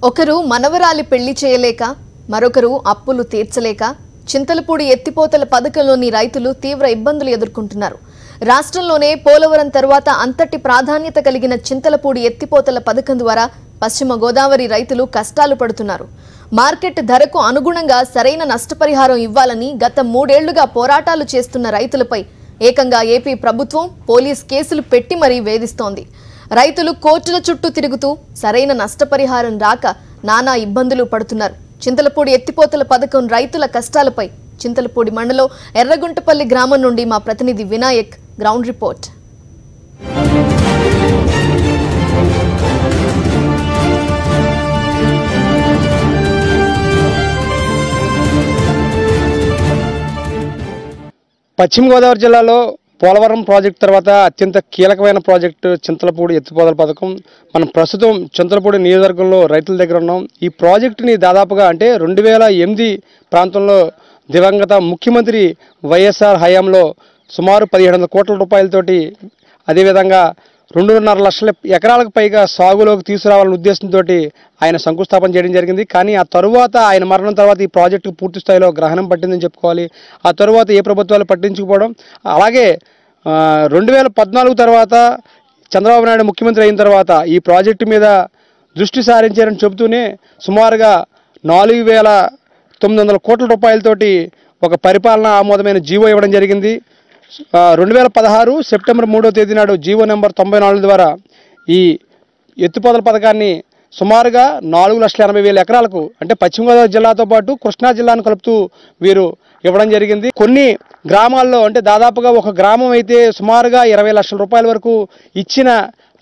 ఒకరు మనవరాలి పెళ్లి చేయలేక మరొకరు అప్పులు తీర్చలేక చింతలపూడి ఎత్తిపోతల పథకంలోని రైతులు తీవ్ర ఇబ్బందులు ఎదుర్కొంటున్నారు. రాష్ట్రంలోనే పోలవరం తర్వాత అంతటి ప్రాధాన్యత కలిగిన చింతలపూడి ఎత్తిపోతల పథకం ద్వారా పశ్చిమ గోదావరి రైతులు కష్టాలు పడుతున్నారు. మార్కెట్ ధరకు అనుగుణంగా సరైన నష్టపరిహారం ఇవ్వాలని గత 3 ఏళ్లుగా పోరాటాలు చేస్తున్న రైతులపై ఏకంగా ఏపీ ప్రభుత్వం పోలీస్ కేసులు పెట్టి మరీ వేధిస్తోంది. రైతులు కోర్టుల చుట్టూ తిరుగుతూ సరైన నష్టపరిహారం రాక నానా ఇబ్బందులు పడుతున్నారు. చింతలపూడి ఎత్తిపోతల పథకం రైతుల కష్టాలపై చింతలపూడి మండలం ఎర్రగుంటపల్లి గ్రామం నుండి మా ప్రతినిధి వినాయక్ గ్రౌండ్ రిపోర్ట్. పశ్చిమ గోదావరి జిల్లాలో పోలవరం ప్రాజెక్టు తర్వాత అత్యంత కీలకమైన ప్రాజెక్టు చింతలపూడి ఎత్తిపోతల పథకం. మనం ప్రస్తుతం చింతలపూడి నియోజకవర్గంలో రైతుల దగ్గర ఉన్నాం. ఈ ప్రాజెక్టుని దాదాపుగా అంటే 2008 ప్రాంతంలో దివంగత ముఖ్యమంత్రి వైఎస్ఆర్ హయాంలో సుమారు 1700 కోట్ల రూపాయలతోటి, అదేవిధంగా 2.5 లక్షల ఎకరాలకు పైగా సాగులోకి తీసుకురావాలనే ఉద్దేశంతో ఆయన శంకుస్థాపన చేయడం జరిగింది. కానీ ఆ తరువాత ఆయన మరణం తర్వాత ఈ ప్రాజెక్టుకు పూర్తి స్థాయిలో గ్రహణం పట్టిందని చెప్పుకోవాలి. ఆ తరువాత ఏ ప్రభుత్వాలు పట్టించుకోవడం, అలాగే 2014 తర్వాత చంద్రబాబు నాయుడు ముఖ్యమంత్రి అయిన తర్వాత ఈ ప్రాజెక్టు మీద దృష్టి సారించారని చెబుతూనే సుమారుగా 4,900 కోట్ల రూపాయలతోటి ఒక పరిపాలన ఆమోదమైన జీవో ఇవ్వడం జరిగింది. 2016 సెప్టెంబర్ 3వ తేదీ నాడు జీవో నెంబర్ 94 ద్వారా ఈ ఎత్తిపోతల పథకాన్ని సుమారుగా 4,80,000 ఎకరాలకు, అంటే పశ్చిమ గోదావరి జిల్లాతో పాటు కృష్ణా జిల్లాను కలుపుతూ వీరు ఇవ్వడం జరిగింది. కొన్ని గ్రామాల్లో అంటే దాదాపుగా ఒక గ్రామం అయితే సుమారుగా 20 లక్షల రూపాయల వరకు ఇచ్చిన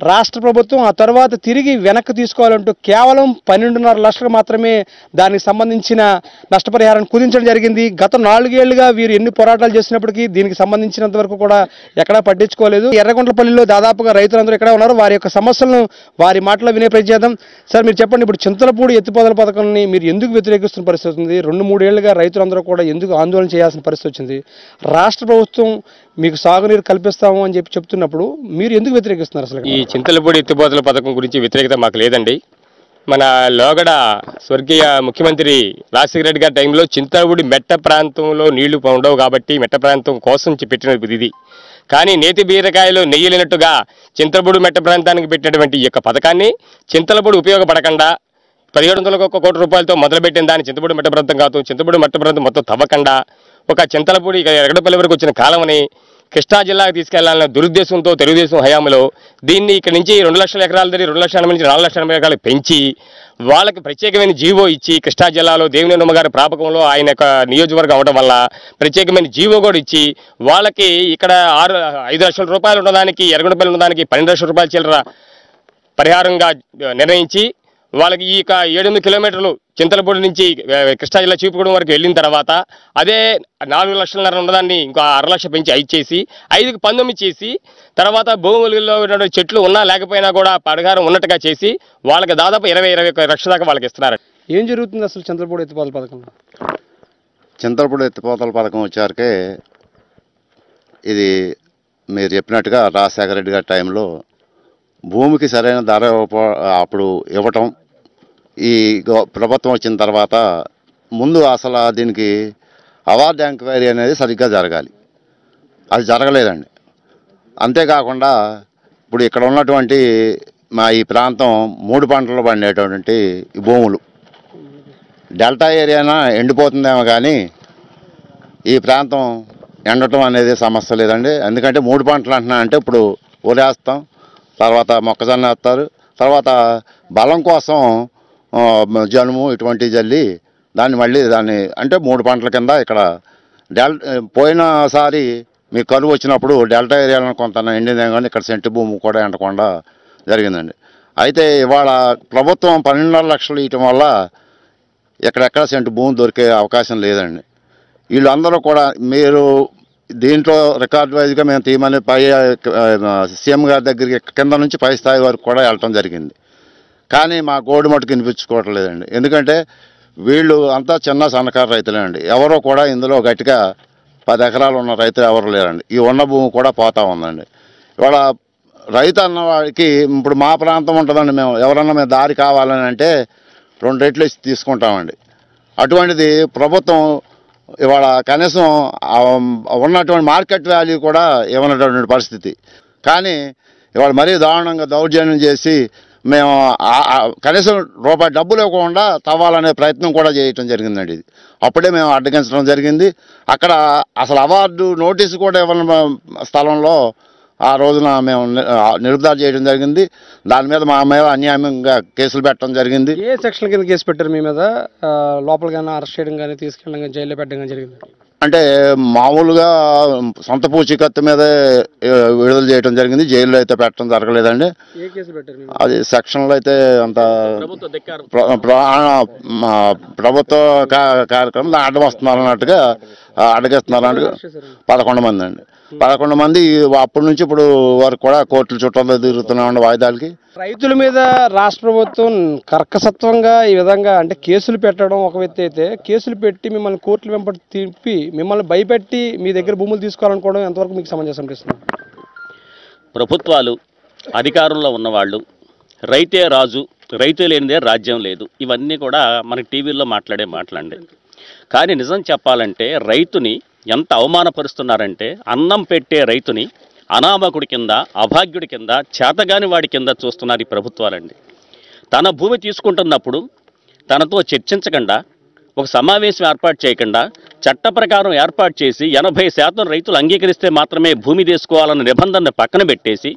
రాష్ట్ర ప్రభుత్వం ఆ తర్వాత తిరిగి వెనక్కి తీసుకోవాలంటూ కేవలం 12.5 లక్షలు మాత్రమే దానికి సంబంధించిన నష్టపరిహారాన్ని కుదించడం జరిగింది. గత 4 ఏళ్లుగా వీరు ఎన్ని పోరాటాలు చేసినప్పటికీ దీనికి సంబంధించినంత వరకు కూడా ఎక్కడా పట్టించుకోలేదు. ఎర్రగుంటపల్లిలో దాదాపుగా రైతులందరూ ఇక్కడ ఉన్నారు. వారి యొక్క సమస్యలను వారి మాటలో వినే ప్రయత్నం చేద్దాం. సార్, మీరు చెప్పండి, ఇప్పుడు చింతలపూడి ఎత్తిపోతల పథకాన్ని మీరు ఎందుకు వ్యతిరేకిస్తున్న పరిస్థితి ఉంది? 2-3 ఏళ్లుగా రైతులందరూ కూడా ఎందుకు ఆందోళన చేయాల్సిన పరిస్థితి వచ్చింది? రాష్ట్ర ప్రభుత్వం మీకు సాగునీరు కల్పిస్తాము అని చెప్తున్నప్పుడు మీరు ఎందుకు వ్యతిరేకిస్తున్నారు? అసలు ఈ చింతలపూడి ఎత్తిపోతల పథకం గురించి వ్యతిరేకత మాకు లేదండి. మన లోగడ స్వర్గీయ ముఖ్యమంత్రి రాజశేఖర రెడ్డి గారి టైంలో చింతలపూడి మెట్ట ప్రాంతంలో నీళ్లు ఉండవు కాబట్టి మెట్ట ప్రాంతం కోసం పెట్టిన ఇది. కానీ నేతి బీరకాయలో నెయ్యి లేనట్టుగా చింతలపూడి మెట్ట ప్రాంతానికి పెట్టినటువంటి ఈ యొక్క పథకాన్ని చింతలపూడి ఉపయోగపడకుండా 1700 కోట్ల రూపాయలతో మొదలుపెట్టిన దాన్ని చింతలపూడి మెట్ట ప్రాంతం కాదు, చింతలపూడి మెట్ట ప్రాంతం మొత్తం తవ్వకుండా ఒక చింతలపూడి ఎరగడపల్లి వరకు వచ్చిన కాలమని కృష్ణా జిల్లాకు తీసుకెళ్లాలన్న దురుద్దేశంతో తెలుగుదేశం హయాంలో దీన్ని ఇక్కడ నుంచి 2 లక్షల ఎకరాల దగ్గర 2 లక్షల నుంచి 4 లక్షల ఎకరాలకు పెంచి వాళ్ళకి ప్రత్యేకమైన జీవో ఇచ్చి కృష్ణా జిల్లాలో దేవినేని గారి ప్రాపకంలో ఆయన యొక్క నియోజకవర్గం అవడం వల్ల ప్రత్యేకమైన జీవో కూడా ఇచ్చి వాళ్ళకి ఇక్కడ 5 లక్షల రూపాయలు ఉన్నదానికి ఎరగడపల్లి ఉన్నదానికి 12 లక్షల రూపాయల చిల్లర పరిహారంగా నిర్ణయించి వాళ్ళకి ఈ 7 కిలోమీటర్లు చింతలపూడి నుంచి కృష్ణా జిల్లా చీపుగూడెం వరకు వెళ్ళిన తర్వాత అదే 4 లక్షలన్నర ఉన్నదాన్ని ఇంకో 1/2 లక్ష పెంచి 5 చేసి 5కి 19 చేసి తర్వాత భూములలో ఉన్న చెట్లు ఉన్నా లేకపోయినా కూడా పరిహారం ఉన్నట్టుగా చేసి వాళ్ళకి దాదాపు 20-21 లక్షల దాకా వాళ్ళకి ఇస్తున్నారు. ఏం జరుగుతుంది అసలు చింతలపూడి ఎత్తిపోతల పథకం? చింతలపూడి ఎత్తిపోతల పథకం వచ్చాకే ఇది మీరు చెప్పినట్టుగా రాజశేఖర రెడ్డి గారి టైంలో భూమికి సరైన ధర అప్పుడు ఇవ్వటం, ఈ ప్రభుత్వం వచ్చిన తర్వాత ముందు అసలు దీనికి అవార్డు ఎంక్వైరీ అనేది సరిగ్గా జరగాలి, అది జరగలేదండి. అంతేకాకుండా ఇప్పుడు ఇక్కడ ఉన్నటువంటి మా ఈ ప్రాంతం 3 పంటలు పండేటువంటి ఈ భూములు డెల్టా ఏరియానా ఎండిపోతుందేమో కానీ ఈ ప్రాంతం ఎండటం అనేది సమస్య లేదండి. ఎందుకంటే 3 పంటలు అంటున్నా అంటే ఇప్పుడు ఊరేస్తాం, తర్వాత మొక్కజొన్న వేస్తారు, తర్వాత బలం కోసం జనుము ఇటువంటివి జల్లి దాన్ని అంటే 3 పంటల కింద ఇక్కడ పోయినసారి మీకు కరువు వచ్చినప్పుడు డెల్టా ఏరియాలో కొంత ఎండిందేమో కానీ ఇక్కడ సెంటు భూమి కూడా ఎండకుండా జరిగిందండి. అయితే ఇవాళ ప్రభుత్వం 12.5 లక్షలు ఇవ్వటం వల్ల ఎక్కడెక్కడ సెంటు భూమి దొరికే అవకాశం లేదండి. వీళ్ళందరూ కూడా మీరు దీంట్లో రికార్డు వైజ్గా మేము తీయమని సీఎం గారి దగ్గరికి కింద నుంచి పై స్థాయి వరకు కూడా వెళ్ళటం జరిగింది. కానీ మా గోడు మట్టుకు వినిపించుకోవటం లేదండి. ఎందుకంటే వీళ్ళు అంతా చిన్న సన్నకారు రైతులే అండి. ఎవరో కూడా ఇందులో గట్టిగా 10 ఎకరాలు ఉన్న రైతులు ఎవరు లేరండి. ఈ ఉన్న భూమి కూడా పోతా ఉందండి. ఇవాళ రైతు అన్నవాడికి ఇప్పుడు మా ప్రాంతం ఉంటుందండి, మేము ఎవరన్నా మేము దారి కావాలని అంటే 2 రెట్లు ఇచ్చి తీసుకుంటామండి. అటువంటిది ప్రభుత్వం ఇవాళ కనీసం ఉన్నటువంటి మార్కెట్ వాల్యూ కూడా ఇవ్వనటువంటి పరిస్థితి. కానీ ఇవాళ మరీ దారుణంగా దౌర్జన్యం చేసి మేము కనీసం రూపాయి డబ్బులు ఇవ్వకుండా తవ్వాలనే ప్రయత్నం కూడా చేయటం జరిగిందండి. ఇది అప్పుడే మేము అడ్డగించడం జరిగింది. అక్కడ అసలు అవార్డు నోటీసు కూడా ఇవ్వని స్థలంలో ఆ రోజున మేము నిలుపుదల చేయడం జరిగింది. దాని మీద మా మీద అన్యాయంగా కేసులు పెట్టడం జరిగింది. ఏ సెక్షన్ కింద కేసు పెట్టారు మీ మీద? లోపల కానీ అరెస్ట్ చేయడం కానీ తీసుకెళ్ళడం కానీ జైల్లో పెట్టడం కానీ జరిగింది? అంటే మామూలుగా సొంత పూచీకత్తు మీదే విడుదల చేయడం జరిగింది. జైల్లో అయితే పెట్టడం జరగలేదండి. అది సెక్షన్లో అయితే అంత ప్రభుత్వ కార్యక్రమం అడ్డం అన్నట్టుగా 11 మంది అండి. 11 మంది అప్పటి నుంచి ఇప్పుడు వరకు కూడా కోర్టుల చుట్టూ తిరుగుతున్నామండి వాయిదాలకి. రైతుల మీద రాష్ట్ర ప్రభుత్వం కర్కసత్వంగా ఈ విధంగా అంటే కేసులు పెట్టడం ఒక వ్యక్తి అయితే, కేసులు పెట్టి మిమ్మల్ని కోర్టుల వెంబడి తిప్పి మిమ్మల్ని భయపెట్టి మీ దగ్గర భూములు తీసుకోవాలనుకోవడం ఎంతవరకు మీకు సమంజసం అనిపిస్తుంది? ప్రభుత్వాలు అధికారంలో ఉన్నవాళ్ళు రైతే రాజు, రైతు లేనిదే రాజ్యం లేదు, ఇవన్నీ కూడా మనకి టీవీల్లో మాట్లాడే మాటలండి. కానీ నిజం చెప్పాలంటే రైతుని ఎంత అవమానపరుస్తున్నారంటే, అన్నం పెట్టే రైతుని అనామకుడి కింద, అభాగ్యుడి కింద, చేతగాని వాడి కింద చూస్తున్నారు ఈ ప్రభుత్వాలండి. తన భూమి తీసుకుంటున్నప్పుడు తనతో చర్చించకుండా, ఒక సమావేశం ఏర్పాటు చేయకుండా, చట్ట ప్రకారం ఏర్పాటు చేసి 80% రైతులు అంగీకరిస్తే మాత్రమే భూమి తీసుకోవాలన్న నిబంధనను పక్కన పెట్టేసి,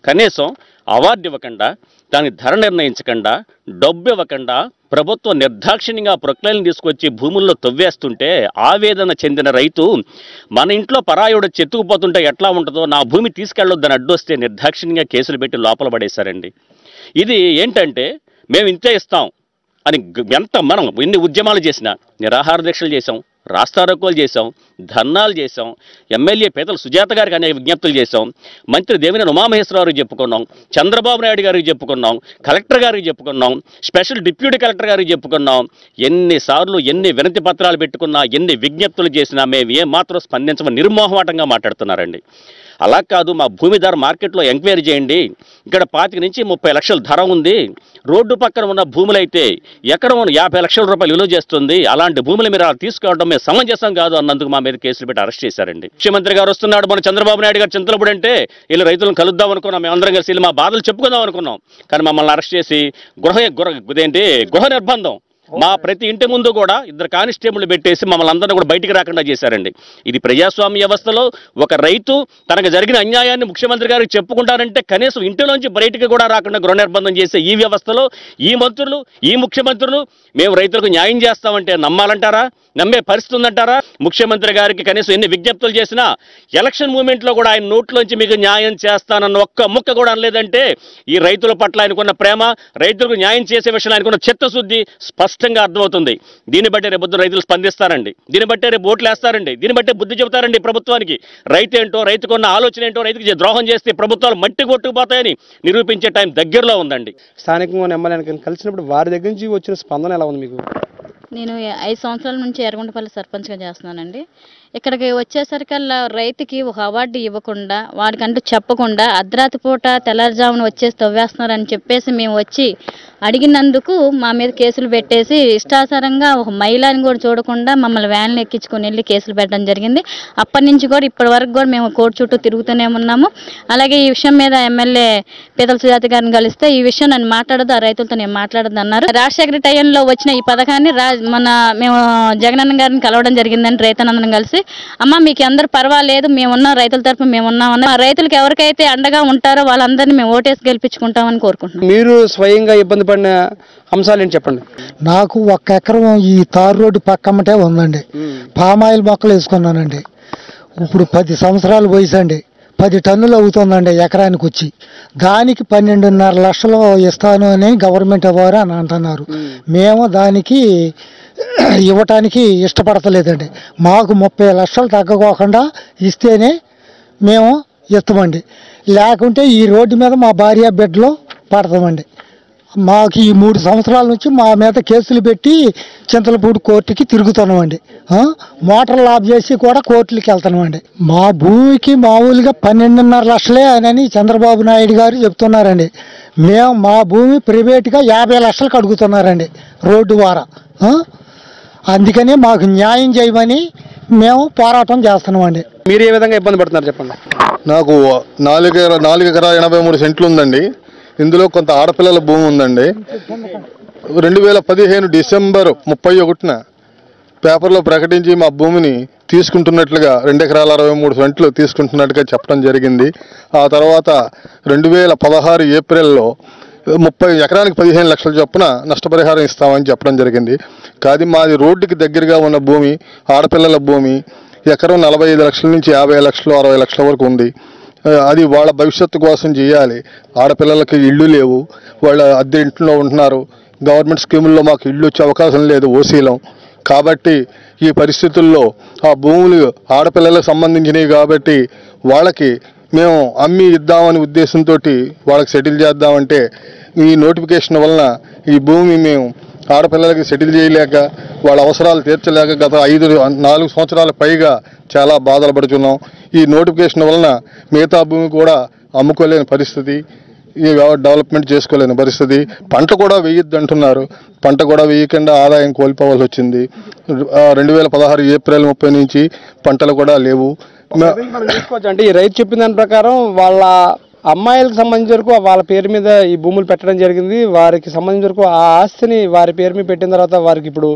కనీసం అవార్డు ఇవ్వకుండా, దానికి ధర నిర్ణయించకుండా, డబ్బు ఇవ్వకుండా ప్రభుత్వం నిర్దాక్షిణ్యంగా ప్రొక్లైన్లు తీసుకొచ్చి భూముల్లో తవ్వేస్తుంటే ఆవేదన చెందిన రైతు మన ఇంట్లో పరాయుడు చెత్తుకుపోతుంటే ఎట్లా ఉంటుందో, నా భూమి తీసుకెళ్ళొద్దని అడ్డొస్తే నిర్దాక్షిణ్యంగా కేసులు పెట్టి లోపల పడేశారండి. ఇది ఏంటంటే మేము ఇంతే ఇస్తాం అని మనం ఎన్ని ఉద్యమాలు చేసినా, నిరాహార దీక్షలు చేసాం, రాస్తారోకోలు చేసాం, ధర్నాలు చేసాం, ఎమ్మెల్యే పేదల సుజాత గారికి అనేక విజ్ఞప్తులు చేసాం, మంత్రి దేవినేని ఉమామహేశ్వరరావుకి చెప్పుకున్నాం, చంద్రబాబు నాయుడు గారికి చెప్పుకున్నాం, కలెక్టర్ గారికి చెప్పుకున్నాం, స్పెషల్ డిప్యూటీ కలెక్టర్ గారికి చెప్పుకున్నాం. ఎన్నిసార్లు ఎన్ని వినతి పత్రాలు పెట్టుకున్నా, ఎన్ని విజ్ఞప్తులు చేసినా మేము ఏమాత్రం స్పందించమని నిర్మోహమాటంగా మాట్లాడుతున్నారండి. అలా కాదు, మా భూమి ధర మార్కెట్లో ఎంక్వైరీ చేయండి, ఇక్కడ 25 నుంచి 30 లక్షల ధర ఉంది, రోడ్డు పక్కన ఉన్న భూములైతే ఎకరం 50 లక్షల రూపాయలు విలువ చేస్తుంది, అలాంటి భూములు మీరు అలా తీసుకోవడం మేము సమంజసం కాదు అన్నందుకు మా మీద కేసులు పెట్టి అరెస్ట్ చేశారండి. ముఖ్యమంత్రి గారు వస్తున్నాడు, మన చంద్రబాబు నాయుడు గారు చింతలపూడి అంటే వీళ్ళు రైతులను కలుద్దాం అనుకున్నాం, మేమందరం కలిసి మా బాధలు చెప్పుకుందాం అనుకున్నాం. కానీ మమ్మల్ని అరెస్ట్ చేసి గృహ నిర్బంధం, మా ప్రతి ఇంటి ముందు కూడా 2 కానిస్టేబుల్ పెట్టేసి మమ్మల్ని అందరినీ కూడా బయటికి రాకుండా చేశారండి. ఇది ప్రజాస్వామ్య వ్యవస్థలో ఒక రైతు తనకు జరిగిన అన్యాయాన్ని ముఖ్యమంత్రి గారికి చెప్పుకుంటారంటే కనీసం ఇంటిలోంచి బయటికి కూడా రాకుండా గృహ నిర్బంధం చేసే ఈ వ్యవస్థలో ఈ మంత్రులు, ఈ ముఖ్యమంత్రులు మేము రైతులకు న్యాయం చేస్తామంటే నమ్మాలంటారా? నమ్మే పరిస్థితి ఉందంటారా? ముఖ్యమంత్రి గారికి కనీసం ఎన్ని విజ్ఞప్తులు చేసినా ఎలక్షన్ మూమెంట్లో కూడా ఆయన నోట్లోంచి మీకు న్యాయం చేస్తానన్న ఒక్క ముక్క కూడా అనలేదంటే ఈ రైతుల పట్ల ఆయనకున్న ప్రేమ, రైతులకు న్యాయం చేసే విషయంలో ఆయనకున్న చిత్తశుద్ధి స్పష్టంగా అర్థమవుతుంది. దీన్ని బట్టి రేపు రైతులు స్పందిస్తారండి, దీన్ని బట్టే రేపు ఓట్లు వేస్తారండి, దీన్ని బట్టే బుద్ధి చెబుతారండి ప్రభుత్వానికి. రైతు ఏంటో, రైతుకున్న ఆలోచన ఏంటో, రైతుకి ద్రోహం చేస్తే ప్రభుత్వాలు మట్టి కొట్టుకుపోతాయని నిరూపించే టైం దగ్గరలో ఉందండి. స్థానికంగా ఎమ్మెల్యేని కలిసినప్పుడు వారి దగ్గర నుంచి వచ్చిన స్పందన ఎలా ఉంది మీకు? నేను 5 సంవత్సరాల నుంచి ఎర్రగొండపల్లి సర్పంచ్గా చేస్తున్నానండి. ఇక్కడికి వచ్చేసరికల్లా రైతుకి ఒక అవార్డు ఇవ్వకుండా, వాడికంటూ చెప్పకుండా అర్ధరాత్రి పూట తెల్లారుజామున వచ్చేసి తవ్వేస్తున్నారని చెప్పేసి మేము వచ్చి అడిగినందుకు మా మీద కేసులు పెట్టేసి ఇష్టాసారంగా ఒక మహిళని కూడా చూడకుండా మమ్మల్ని వ్యాన్లు ఎక్కించుకొని వెళ్ళి కేసులు పెట్టడం జరిగింది. అప్పటి నుంచి కూడా ఇప్పటి వరకు కూడా మేము కోర్టు చుట్టూ తిరుగుతూనే ఉన్నాము. అలాగే ఈ విషయం మీద ఎమ్మెల్యే పేదల సుజాత గారిని కలిస్తే ఈ విషయం నన్ను మాట్లాడదు, ఆ రైతులతో నేను మాట్లాడదు అన్నారు. రాజశేఖర టైంలో వచ్చిన ఈ పథకాన్ని మేము జగనన్న గారిని కలవడం జరిగిందని రైతన్నందరం కలిసి, అమ్మ మీకు అందరూ పర్వాలేదు, మేమున్నాం, రైతుల తరఫున మేమున్నామని, రైతులకు ఎవరికైతే అండగా ఉంటారో వాళ్ళందరినీ మేము ఓటేసి గెలిపించుకుంటామని కోరుకుంటున్నాం. మీరు స్వయంగా ఇబ్బంది పడిన అంశాలు ఏంటి చెప్పండి? నాకు 1 ఎకరం ఈ తారు రోడ్డు పక్కమ్మటే ఉందండి. పామాయిల్ మొక్కలు వేసుకున్నానండి. ఇప్పుడు 10 సంవత్సరాలు వయసండి. 10 టన్నులు అవుతుందండి ఎకరానికి వచ్చి. దానికి 12.5 లక్షలు ఇస్తాను అని గవర్నమెంట్ వారు అని అంటున్నారు. మేము దానికి ఇవ్వటానికి ఇష్టపడతలేదండి. మాకు 30 లక్షలు తగ్గకోకుండా ఇస్తేనే మేము ఇస్తామండి, లేకుంటే ఈ రోడ్డు మీద మా భార్య బిడ్డలు పడతామండి. మాకు ఈ 3 సంవత్సరాల నుంచి మా మీద కేసులు పెట్టి చింతలపూడి కోర్టుకి తిరుగుతున్నామండి. మోటార్లు ఆఫ్ చేసి కూడా కోర్టులకి వెళ్తున్నామండి. మా భూమికి మామూలుగా 12.5 లక్షలే అని చంద్రబాబు నాయుడు గారు చెప్తున్నారండి. మా భూమి ప్రైవేట్గా 50 లక్షలకు అడుగుతున్నారండి రోడ్డు ద్వారా. అందుకని మాకు న్యాయం చేయమని మేము పోరాటం చేస్తున్నామండి. మీరు ఏ విధంగా ఇబ్బంది పడుతున్నారు చెప్పండి. నాకు 4 ఎకరా 83 సెంట్లు ఉందండి. ఇందులో కొంత ఆడపిల్లల భూమి ఉందండి. 2015 డిసెంబర్ 31న పేపర్లో ప్రకటించి మా భూమిని తీసుకుంటున్నట్లుగా 2 ఎకరాల 63 సెంట్లు తీసుకుంటున్నట్టుగా చెప్పడం జరిగింది. ఆ తర్వాత 2016 ఏప్రిల్లో 30 ఎకరానికి 15 లక్షల చొప్పున నష్టపరిహారం ఇస్తామని చెప్పడం జరిగింది. కానీ మాది రోడ్డుకి దగ్గరగా ఉన్న భూమి, ఆడపిల్లల భూమి, ఎకరం 45 లక్షల నుంచి 50 లక్షలు 60 లక్షల వరకు ఉంది. అది వాళ్ళ భవిష్యత్తు కోసం చేయాలి. ఆడపిల్లలకి ఇళ్ళు లేవు, వాళ్ళ అద్దె ఇంట్లో ఉంటున్నారు. గవర్నమెంట్ స్కీముల్లో మాకు ఇళ్ళు వచ్చే అవకాశం లేదు ఓసీలం. కాబట్టి ఈ పరిస్థితుల్లో ఆ భూములు ఆడపిల్లలకు సంబంధించినవి కాబట్టి వాళ్ళకి మేము అమ్మి ఇద్దామనే ఉద్దేశంతో వాళ్ళకి సెటిల్ చేద్దామంటే ఈ నోటిఫికేషన్ వలన ఈ భూమి మేము ఆడపిల్లలకి సెటిల్ చేయలేక వాళ్ళ అవసరాలు తీర్చలేక గత 4 సంవత్సరాల పైగా చాలా బాధలు పడుతున్నాం. ఈ నోటిఫికేషన్ వలన మిగతా భూమి కూడా అమ్ముకోలేని పరిస్థితి, ఈ డెవలప్మెంట్ చేసుకోలేని పరిస్థితి. పంట కూడా వేయొద్దు అంటున్నారు. పంట కూడా వేయకుండా ఆదాయం కోల్పోవాల్సి వచ్చింది. 2016 ఏప్రిల్ 30 నుంచి పంటలు కూడా లేవు. అంటే ఈ రైతు చెప్పిన దాని ప్రకారం వాళ్ళ అమ్మాయిలకు సంబంధించిన వరకు వాళ్ళ పేరు మీద ఈ భూములు పెట్టడం జరిగింది. వారికి సంబంధించిన వరకు ఆ ఆస్తిని వారి పేరు మీద పెట్టిన తర్వాత వారికి ఇప్పుడు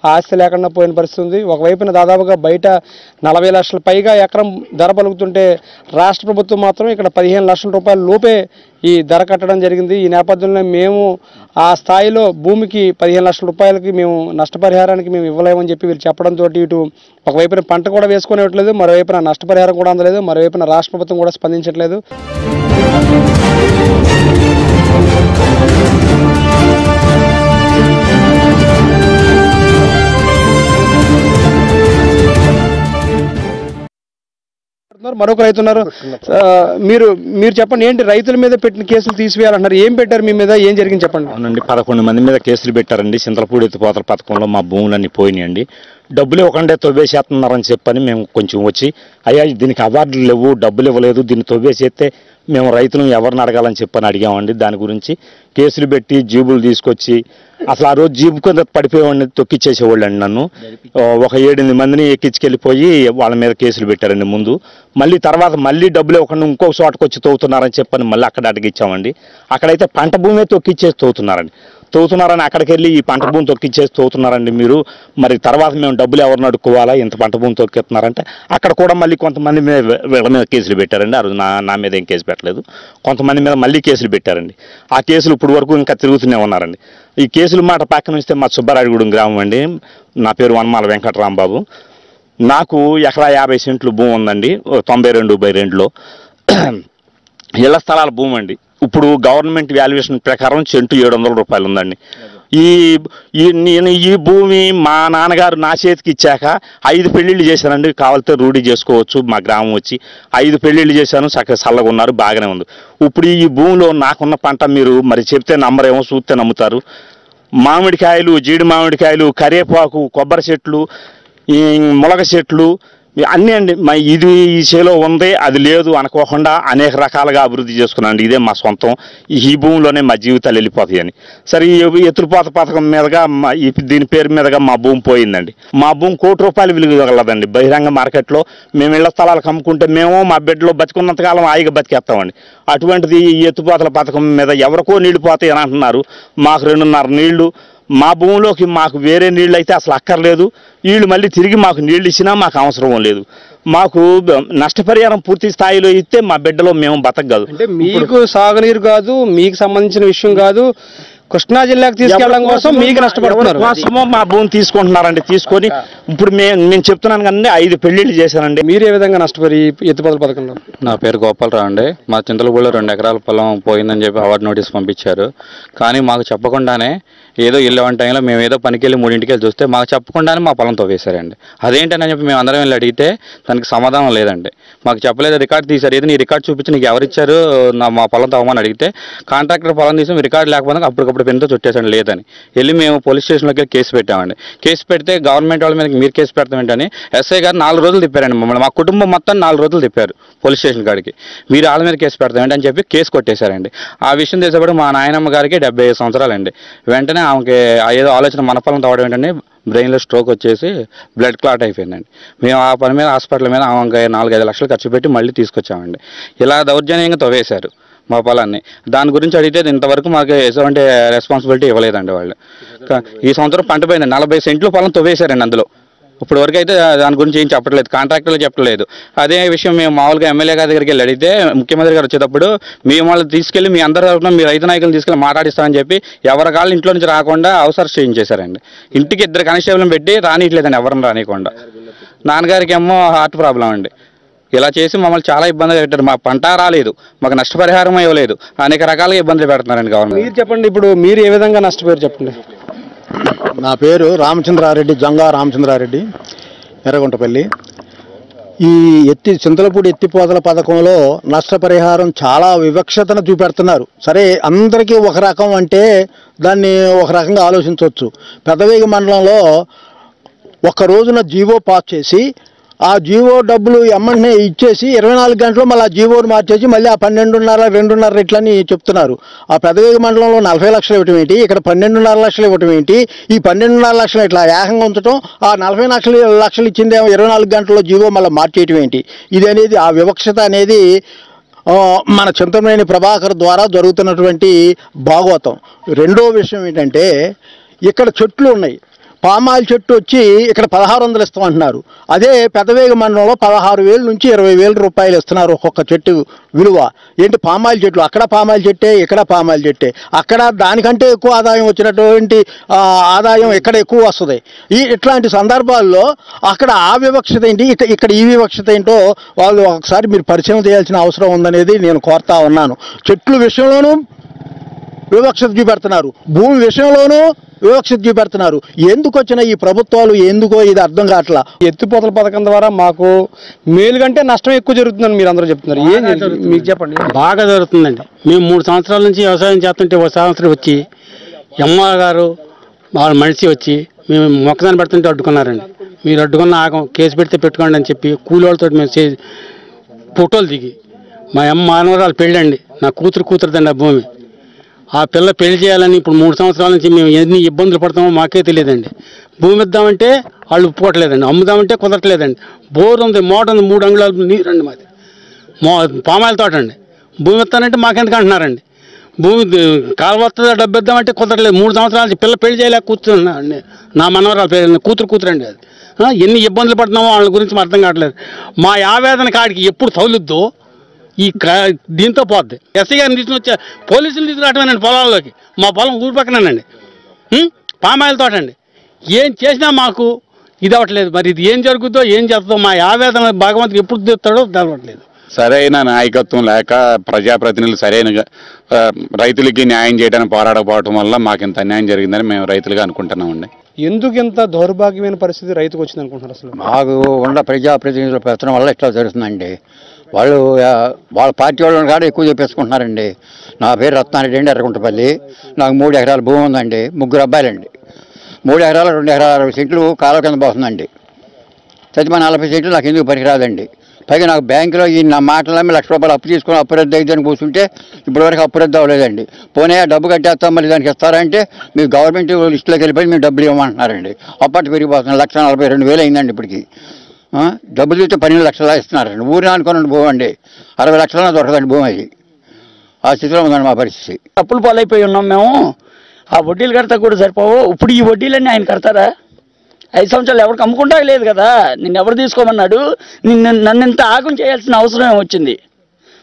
ఆస్తి లేకుండా పోయిన పరిస్థితి ఉంది. ఒకవైపున దాదాపుగా బయట 40 లక్షల పైగా ఎకరం ధర పలుకుతుంటే రాష్ట్ర ప్రభుత్వం మాత్రం ఇక్కడ 15 లక్షల రూపాయల లోపే ఈ ధర కట్టడం జరిగింది. ఈ నేపథ్యంలో మేము ఆ స్థాయిలో భూమికి 15 లక్షల రూపాయలకి మేము నష్టపరిహారానికి మేము ఇవ్వలేమని చెప్పి వీళ్ళు చెప్పడంతో ఇటు ఒకవైపున పంట కూడా వేసుకునేట్లేదు, మరోవైపున నష్టపరిహారం కూడా అందలేదు, మరోవైపున రాష్ట్ర ప్రభుత్వం కూడా స్పందించట్లేదు. మరొక రైతు ఉన్నారు. మీరు చెప్పండి, ఏంటి రైతుల మీద పెట్టిన కేసులు తీసివేయాలంటున్నారు? ఏం పెట్టారు మీ మీద, ఏం జరిగింది చెప్పండి. అవునండి, 11 మంది మీద కేసులు పెట్టారండి. చింతలపూడి ఎత్తిపోతల పథకంలో మా భూములన్నీ పోయినాయండి. డబ్బులు ఇవ్వకుండా తవ్వేసేస్తున్నారని చెప్పని మేము కొంచెం వచ్చి, అయ్యా దీనికి అవార్డులు లేవు, డబ్బులు ఇవ్వలేదు, దీన్ని తవ్వేసేస్తే మేము రైతులను ఎవరిని అడగాలని చెప్పని అడిగామండి. దాని గురించి కేసులు పెట్టి జీబులు తీసుకొచ్చి అసలు ఆ రోజు జీబు కింద పడిపోయేవాడిని తొక్కిచ్చేసేవాళ్ళు అండి. నన్ను ఒక 7-8 మందిని ఎక్కించుకెళ్ళిపోయి వాళ్ళ మీద కేసులు పెట్టారండి ముందు. మళ్ళీ తర్వాత మళ్ళీ డబ్బులు ఇవ్వకుండా ఇంకొక చోటకు వచ్చి తవ్వుతున్నారని చెప్పని మళ్ళీ అక్కడ అడిగిచ్చామండి. అక్కడైతే పంట భూమే తొక్కిచ్చేసి తవ్వుతున్నారని అక్కడికి వెళ్ళి ఈ పంట భూమి తొక్కిచ్చేసి తవ్వుతున్నారండి మీరు, మరి తర్వాత మేము డబ్బులు ఎవరిని అడుక్కోవాలా, ఇంత పంట భూమి తొక్కిస్తున్నారంటే అక్కడ కూడా మళ్ళీ కొంతమంది మీద వీళ్ళ మీద కేసులు పెట్టారండి. ఆ రోజు నా మీద ఏం కేసు పెట్టలేదు, కొంతమంది మీద మళ్ళీ కేసులు పెట్టారండి. ఆ కేసులు ఇప్పుడు వరకు ఇంకా తిరుగుతూనే ఉన్నారండి. ఈ కేసుల మాట పక్కన ఉంచితే మా సుబ్బారాయుడుగూడెం గ్రామం అండి. నా పేరు వనమాల వెంకటరాంబాబు. నాకు ఎకరా 50 సెంట్లు భూమి ఉందండి, 92/2లో ఇళ్ల స్థలాల భూమి అండి. ఇప్పుడు గవర్నమెంట్ వాల్యుయేషన్ ప్రకారం సెంటు 700 రూపాయలు ఉందండి. నేను ఈ భూమి మా నాన్నగారు నా చేతికి ఇచ్చాక 5 పెళ్లిళ్ళు చేశానండి. కావాలితే రూఢీ చేసుకోవచ్చు. మా గ్రామం వచ్చి 5 పెళ్లిళ్ళు చేశాను, చల్లగా ఉన్నారు, బాగానే ఉంది. ఇప్పుడు ఈ భూమిలో నాకున్న పంట మీరు మరి చెప్తే నమ్మరేమో, చూస్తే నమ్ముతారు. మామిడికాయలు, జీడి మామిడికాయలు, కరివేపాకు, కొబ్బరి చెట్లు, ఈ ములగ చెట్లు అన్నీ అండి. ఇది ఈ చేలో ఉంది, అది లేదు అనుకోకుండా అనేక రకాలుగా అభివృద్ధి చేసుకున్నాండి. ఇదే మా సొంతం, ఈ భూమిలోనే మా జీవితాలు వెళ్ళిపోతాయని. సరే, ఈ ఎత్తుపోత పథకం మీదుగా దీని పేరు మీదుగా మా భూమి పోయిందండి. మా భూమి 1 కోటి రూపాయలు విలువగలదండి. బహిరంగ మార్కెట్లో మేము ఇళ్ల స్థలాలకు అమ్ముకుంటే మేము మా బిడ్డలో బతికున్నంతకాలం హాయిగా బతికేస్తామండి. అటువంటిది ఈ ఎత్తుపోతల పథకం మీద ఎవరికో నీళ్లు పోతాయి అని అంటున్నారు. మాకు 2.5 నీళ్లు, మా భూమిలోకి మాకు వేరే నీళ్ళు అయితే అసలు అక్కర్లేదు. వీళ్ళు మళ్ళీ తిరిగి మాకు నీళ్ళు ఇచ్చినా మాకు అవసరం లేదు. మాకు నష్టపరిహారం పూర్తి స్థాయిలో ఇస్తే మా బిడ్డలో మేము బతకగలదు. అంటే మీకు సాగునీరు కాదు, మీకు సంబంధించిన విషయం కాదు, కృష్ణా జిల్లాకు తీసుకెళ్ళడం కోసం మీకు నష్టపడుతున్నారు. కోసమో మా భూమి తీసుకుంటున్నారండి. తీసుకొని ఇప్పుడు నేను చెప్తున్నాను కదండి, 5 పెళ్లిళ్ళు చేశానండి. మీరు ఏ విధంగా నష్టపరి ఎత్తిపోతల పథకంలో? నా పేరు గోపాలరావు అండి. మా చింతలపూడిలో 2 ఎకరాల పొలం పోయిందని చెప్పి అవార్డు నోటీస్ పంపించారు. కానీ మాకు చెప్పకుండానే ఏదో 11 టైంలో మేము ఏదో పనికి వెళ్ళి 3ంటికి వెళ్ళి చూస్తే మాకు చెప్పకుండానే మా పొలం తవ్వేశారండి. అదేంటని చెప్పి మేము అందరం వెళ్ళి అడిగితే దానికి సమాధానం లేదండి. మాకు చెప్పలేదు, రికార్డు తీశారు. ఏదో నీ రికార్డు చూపించి నీకు ఎవరిచ్చారు మా పొలం తవ్వమని అడిగితే కాంట్రాక్టర్ పొలం తీసి రికార్డు లేకపోతే అప్పుడు గుప్పుడు పెన్తో చుట్టేసాను లేదని వెళ్ళి మేము పోలీస్ స్టేషన్లోకి వెళ్ళి కేసు పెట్టామండి. కేసు పెడితే గవర్నమెంట్ వాళ్ళ మీద మీరు కేసు పెడతామేంటని ఎస్ఐ గారు 4 రోజులు తిప్పారండి మమ్మల్ని. మా కుటుంబం మొత్తం 4 రోజులు తిప్పారు పోలీస్ స్టేషన్ కాడికి. మీరు వాళ్ళ మీద కేసు పెడతామేంటి అని చెప్పి కేసు కొట్టేశారండి. ఆ విషయం తెలిసేప్పుడు మా నాయనమ్మ గారికి 75 సంవత్సరాలండి. వెంటనే ఆమెకి ఏదో ఆలోచన మనపలం తవ్వడం ఏంటంటే బ్రెయిన్లో స్ట్రోక్ వచ్చేసి బ్లడ్ క్లాట్ అయిపోయిందండి. మేము ఆ పని మీద హాస్పిటల్ మీద ఆమెకి 4-5 లక్షలు ఖర్చు పెట్టి మళ్ళీ తీసుకొచ్చామండి. ఇలా దౌర్జన్యంగా తవ్వేశారు మా పొలాన్ని. దాని గురించి అడిగితే ఇంతవరకు మాకు ఎటువంటి రెస్పాన్సిబిలిటీ ఇవ్వలేదండి వాళ్ళు. ఈ సంవత్సరం పంట పోయింది, 40 సెంట్లు పొలం తవ్వేశారండి. అందులో ఇప్పుడు వరకు అయితే దాని గురించి ఏం చెప్పట్లేదు, కాంట్రాక్టర్లు చెప్పలేదు. అదే విషయం మేము మామూలుగా ఎమ్మెల్యే గారి దగ్గరికి వెళ్ళి అడిగితే ముఖ్యమంత్రి గారు వచ్చేటప్పుడు మేము వాళ్ళు తీసుకెళ్ళి మీ అందరి తరఫున మీ రైతు నాయకులను తీసుకెళ్ళి మాట్లాడిస్తామని చెప్పి ఎవరి కాళ్ళు ఇంట్లో నుంచి రాకుండా అవసరం చేయించేశారండి. ఇంటికి 2 కానిస్టేబుల్ని పెట్టి రానియట్లేదండి, ఎవరిని రానియకుండా. నాన్నగారికి ఏమో హార్ట్ ప్రాబ్లం అండి. ఇలా చేసి మమ్మల్ని చాలా ఇబ్బందులు పెట్టారు. మా పంట రాలేదు, మాకు నష్టపరిహారం ఇవ్వలేదు, అనేక రకాలుగా ఇబ్బందులు పెడుతున్నారండి గవర్నమెంట్. మీరు చెప్పండి, ఇప్పుడు మీరు ఏ విధంగా నష్టపోయారు చెప్పండి. నా పేరు రామచంద్రారెడ్డి, జంగా రామచంద్రారెడ్డి, ఎర్రగుంటపల్లి. ఈ చింతలపూడి ఎత్తిపోతల పథకంలో నష్టపరిహారం చాలా వివక్షతను చూపెడుతున్నారు. సరే, అందరికీ ఒక రకం అంటే దాన్ని ఒక రకంగా ఆలోచించవచ్చు. పెదవేగి మండలంలో ఒక రోజున జీవో పాస్ చేసి ఆ జీవో డబ్బులు ఎమ్మెల్యే ఇచ్చేసి 24 గంటలు మళ్ళీ ఆ జీవోని మార్చేసి మళ్ళీ ఆ 12.5, 2.5 రెట్లని చెప్తున్నారు. ఆ పెదవేగి మండలంలో 40 లక్షలు ఇవ్వటం ఏంటి, ఇక్కడ 12.5 లక్షలు ఇవ్వటం ఏంటి? ఈ 12.5 లక్షలు ఇట్లా ఏకంగా ఉంచడం, ఆ 40 లక్షలు ఇచ్చిందేమో 24 గంటల్లో జీవో మళ్ళీ మార్చేయటం ఏంటి? ఇది అనేది ఆ వివక్షత అనేది మన చింతమనేని ప్రభాకర్ ద్వారా జరుగుతున్నటువంటి భాగవతం. రెండో విషయం ఏంటంటే, ఇక్కడ చెట్లు ఉన్నాయి. పామాయిల్ చెట్టు వచ్చి ఇక్కడ 1600 ఇస్తామంటున్నారు. అదే పెదవేగి మండలంలో 16,000 నుంచి 20,000 రూపాయలు ఇస్తున్నారు ఒక్కొక్క చెట్టు విలువ. ఏంటి పామాయిల్ చెట్లు, అక్కడ పామాయిల్ చెట్టే, ఇక్కడ పామాయిల్ చెట్టే. అక్కడ దానికంటే ఎక్కువ ఆదాయం వచ్చినటువంటి ఆదాయం ఇక్కడ ఎక్కువ వస్తుంది. ఇట్లాంటి సందర్భాల్లో అక్కడ ఆ వివక్షత ఏంటి, ఇక్కడ ఈ వివక్షత ఏంటో వాళ్ళు ఒకసారి మీరు పరిచయం చేయాల్సిన అవసరం ఉందనేది నేను కోరుతా ఉన్నాను. చెట్లు విషయంలోనూ వివక్షత చూపెడుతున్నారు, భూమి విషయంలోనూ వివక్షత చూపెడుతున్నారు. ఎందుకు వచ్చిన ఈ ప్రభుత్వాలు, ఎందుకో ఇది అర్థం కావట్లా. ఎత్తిపోతల పథకం ద్వారా మాకు మేలు కంటే నష్టం ఎక్కువ జరుగుతుందని మీరు అందరూ చెప్తున్నారు. ఏం మీకు చెప్పండి. బాగా జరుగుతుందండి. మేము 3 సంవత్సరాల నుంచి వ్యవసాయం చేస్తుంటే ఒక సంవత్సరం వచ్చి ఎమ్మెల్యే గారు వాళ్ళ మనిషి వచ్చి మేము మొక్కదాన్ని పెడుతుంటే అడ్డుకున్నారండి. మీరు అడ్డుకున్న ఆగం, కేసు పెడితే పెట్టుకోండి అని చెప్పి కూలి వాళ్ళతో మేము ఫోటోలు దిగి, మా మనవరాలు పెళ్ళండి, నా కూతురుదండి ఆ భూమి. ఆ పిల్ల పెళ్లి చేయాలని ఇప్పుడు 3 సంవత్సరాల నుంచి మేము ఎన్ని ఇబ్బందులు పడతామో మాకే తెలియదండి. భూమి ఇద్దామంటే వాళ్ళు ఒప్పుకోవట్లేదండి, అమ్ముదామంటే కుదరట్లేదండి. బోర్ ఉంది, మోట ఉంది, 3 అంగుళాలు నీరండి మాది. పామాయిల తోట అండి. భూమి ఇస్తానంటే మాకెందుకు అంటున్నారండి. భూమి కాలువస్తుందా డబ్బు ఇద్దామంటే కుదరట్లేదు. 3 సంవత్సరాల నుంచి పిల్ల పెళ్లి చేయలేక కూర్చున్నాండి. నా మనవరాలు కూతురండి అది. ఎన్ని ఇబ్బందులు పడుతున్నామో వాళ్ళ గురించి అర్థం కావట్లేదు. మా ఆవేదన కాడికి ఎప్పుడు తౌలుద్దో ఈ దీంతో పోద్ది. ఎస్ఐ గారిని తీసుకుని వచ్చా, పోలీసులు తీసుకురావటమేనండి పొలాల్లోకి. మా పొలం ఊరి పక్కనేనండి, పామాయిల తోట అండి. ఏం చేసినా మాకు ఇది అవ్వట్లేదు. మరి ఇది ఏం జరుగుతుందో ఏం చేస్తుందో మా ఆవేదన భగవంతుడు ఎప్పుడు తీస్తాడో తెలవట్లేదు. సరైన నాయకత్వం లేక ప్రజాప్రతినిధులు సరైన రైతులకి న్యాయం చేయడానికి పోరాడకపోవడం వల్ల మాకు ఇంత అన్యాయం జరిగిందని మేము రైతులుగా అనుకుంటున్నామండి. ఎందుకు ఇంత దౌర్భాగ్యమైన పరిస్థితి రైతుకు వచ్చింది అనుకుంటున్నారు? అసలు మాకు ఉన్న ప్రజాప్రతినిధుల ప్రశ్న వల్ల ఇట్లా జరుగుతుందండి. వాళ్ళు వాళ్ళ పార్టీ వాళ్ళని కాడ ఎక్కువ చెప్పేసుకుంటున్నారండి. నా పేరు రత్నారెడ్డి అండి, ఎర్రగుంటపల్లి. నాకు 3 ఎకరాల భూమి ఉందండి, 3 అబ్బాయిలండి. 3 ఎకరాలు 2 ఎకరాల 60 సెంట్లు కాలువ కింద పోతుందండి. చచ్చిపోయి 40 సెంట్లు నాకు ఎందుకు పనికిరాదండి. పైగా నాకు బ్యాంకులో ఈ నా మాటలమ్మి ₹1,00,000 అప్పు తీసుకొని అప్పురద్దు అయిద్దని కూర్చుంటే ఇప్పటివరకు అప్పురద్దు అవ్వలేదండి. పోనీ డబ్బు కట్టేస్తాం, మళ్ళీ దానికి ఇస్తారంటే మీరు గవర్నమెంట్ లిస్టులోకి వెళ్ళిపోయి మేము డబ్బులు ఇవ్వమంటున్నారండి. అప్పటి పెరిగిపోతుంది. 1,42,000 అయిందండి ఇప్పటికి. డబ్బులు చూస్తే 12 లక్షలు ఇస్తున్నారండి. ఊరిని అనుకోనండి భూమి అండి, 60 లక్షల దొరకదండి భూమి. అది ఆ స్థితిలో ఉందండి మా పరిస్థితి. అప్పులు పాలైపోయి ఉన్నాం మేము. ఆ వడ్డీలు కడతా కూడా సరిపోవు. ఇప్పుడు ఈ వడ్డీలన్నీ ఆయన కడతారా? 5 సంవత్సరాలు ఎవరికి అమ్ముకుంటా లేదు కదా. నిన్ను ఎవరు తీసుకోమన్నాడు? నన్ను ఇంత ఆగం చేయాల్సిన అవసరం ఏమొచ్చింది?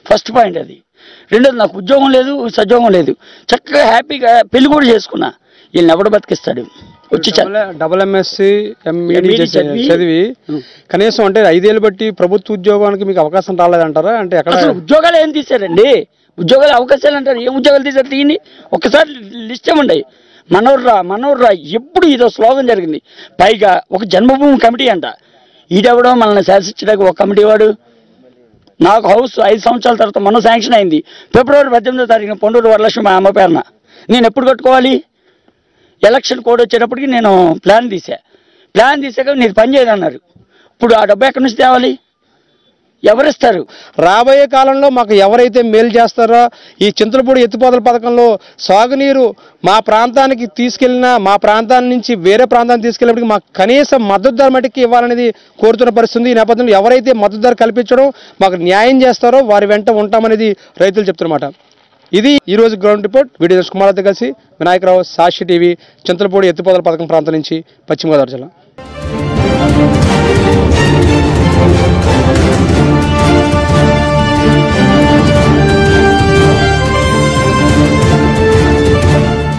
ఫస్ట్ పాయింట్ అది. రెండోది, నాకు ఉద్యోగం లేదు, సద్యోగం లేదు. చక్కగా హ్యాపీగా పెళ్లి కూడా చేసుకున్నా. వీళ్ళని ఎవడు బతికిస్తాడు? వచ్చి డబుల్ ఎంఎస్సి ఎంఈడి చదివి కనీసం అంటే 5 ఏళ్ళు బట్టి ప్రభుత్వ ఉద్యోగానికి మీకు అవకాశం రాలేదంటారా? అంటే ఎక్కడ ఉద్యోగాలు ఏం తీశారండి? ఉద్యోగాలు అవకాశాలు అంటారు. ఏం ఉద్యోగాలు తీశారు? తీయండి ఒక్కసారి లిస్ట్ ఇవ్వండి. మనోర్రా ఎప్పుడు ఇదో స్లోగన్ జరిగింది. పైగా ఒక జన్మభూమి కమిటీ అంట. ఈడెవడో మనల్ని శాసించడానికి ఒక కమిటీ వాడు. నాకు హౌస్ 5 సంవత్సరాల తర్వాత మొన్న శాంక్షన్ అయింది. ఫిబ్రవరి 18వ తారీఖున పొండూరు వరలక్ష్మి మా అమ్మ పేరున. నేను ఎప్పుడు కట్టుకోవాలి? ఎలక్షన్ కోడ్ వచ్చేటప్పటికి నేను ప్లాన్ తీసాక నేను పని చేయనన్నారు. ఇప్పుడు ఆ డబ్బు ఎక్కడి నుంచి తేవాలి? ఎవరిస్తారు? రాబోయే కాలంలో మాకు ఎవరైతే మేలు చేస్తారో ఈ చింతలపూడి ఎత్తిపోతల పథకంలో సాగునీరు మా ప్రాంతానికి తీసుకెళ్లినా, మా ప్రాంతాల నుంచి వేరే ప్రాంతానికి తీసుకెళ్ళినప్పటికీ మాకు కనీసం మద్దతు ధర మటుకు ఇవ్వాలనేది కోరుతున్న పరిస్థితి. ఈ నేపథ్యంలో ఎవరైతే మద్దతు ధర కల్పించడం మాకు న్యాయం చేస్తారో వారి వెంట ఉంటామనేది రైతులు చెప్తున్నమాట. ఇది ఈరోజు గ్రౌండ్ రిపోర్ట్. వీడియో కుమార్తో కలిసి వినాయకరావు, సాక్షి టీవీ, చింతలపూడి ఎత్తిపోతల పథకం ప్రాంతం నుంచి, పశ్చిమ గోదావరి జిల్లా.